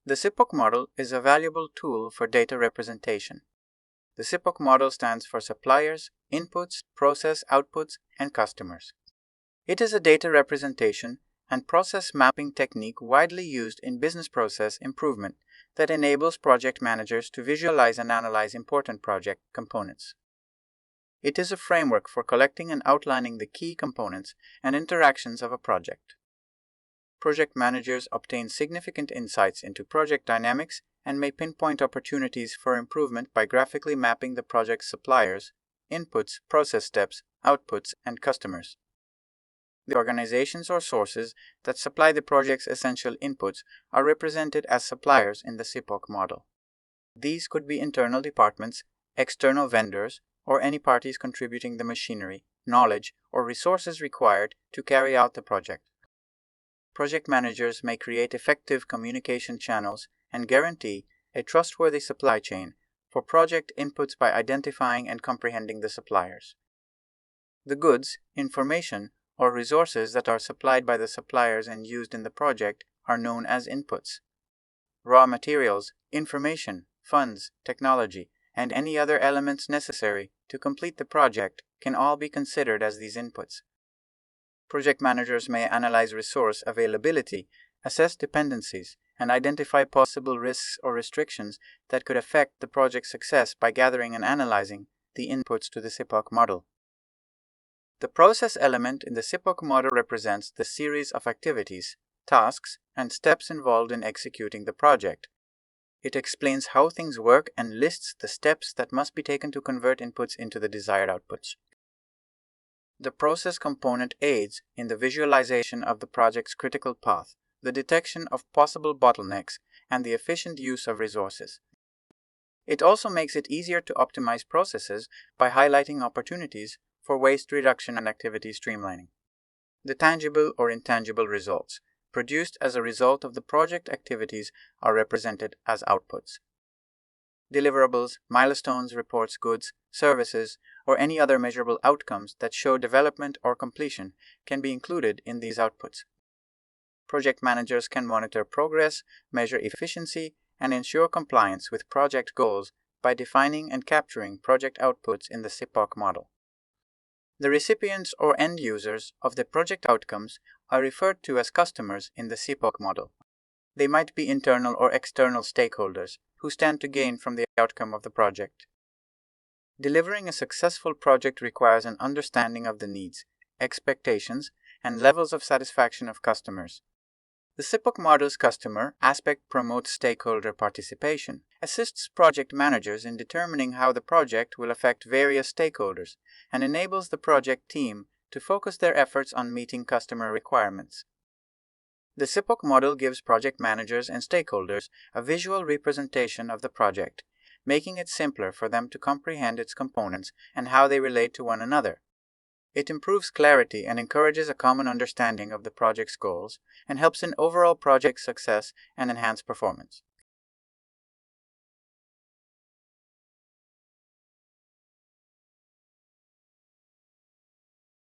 The SIPOC model is a valuable tool for data representation. The SIPOC model stands for Suppliers, Inputs, Process Outputs, and Customers. It is a data representation and process mapping technique widely used in business process improvement that enables project managers to visualize and analyze important project components. It is a framework for collecting and outlining the key components and interactions of a project. Project managers obtain significant insights into project dynamics and may pinpoint opportunities for improvement by graphically mapping the project's suppliers, inputs, process steps, outputs, and customers. The organizations or sources that supply the project's essential inputs are represented as suppliers in the SIPOC model. These could be internal departments, external vendors, or any parties contributing the machinery, knowledge, or resources required to carry out the project. Project managers may create effective communication channels and guarantee a trustworthy supply chain for project inputs by identifying and comprehending the suppliers. The goods, information, or resources that are supplied by the suppliers and used in the project are known as inputs. Raw materials, information, funds, technology, and any other elements necessary to complete the project can all be considered as these inputs. Project managers may analyze resource availability, assess dependencies, and identify possible risks or restrictions that could affect the project's success by gathering and analyzing the inputs to the SIPOC model. The process element in the SIPOC model represents the series of activities, tasks, and steps involved in executing the project. It explains how things work and lists the steps that must be taken to convert inputs into the desired outputs. The process component aids in the visualization of the project's critical path, the detection of possible bottlenecks, and the efficient use of resources. It also makes it easier to optimize processes by highlighting opportunities for waste reduction and activity streamlining. The tangible or intangible results produced as a result of the project activities are represented as outputs. Deliverables, milestones, reports, goods, services, or any other measurable outcomes that show development or completion can be included in these outputs. Project managers can monitor progress, measure efficiency, and ensure compliance with project goals by defining and capturing project outputs in the SIPOC model. The recipients or end users of the project outcomes are referred to as customers in the SIPOC model. They might be internal or external stakeholders who stand to gain from the outcome of the project. Delivering a successful project requires an understanding of the needs, expectations, and levels of satisfaction of customers. The SIPOC model's customer aspect promotes stakeholder participation, assists project managers in determining how the project will affect various stakeholders, and enables the project team to focus their efforts on meeting customer requirements. The SIPOC model gives project managers and stakeholders a visual representation of the project, making it simpler for them to comprehend its components and how they relate to one another. It improves clarity and encourages a common understanding of the project's goals and helps in overall project success and enhanced performance.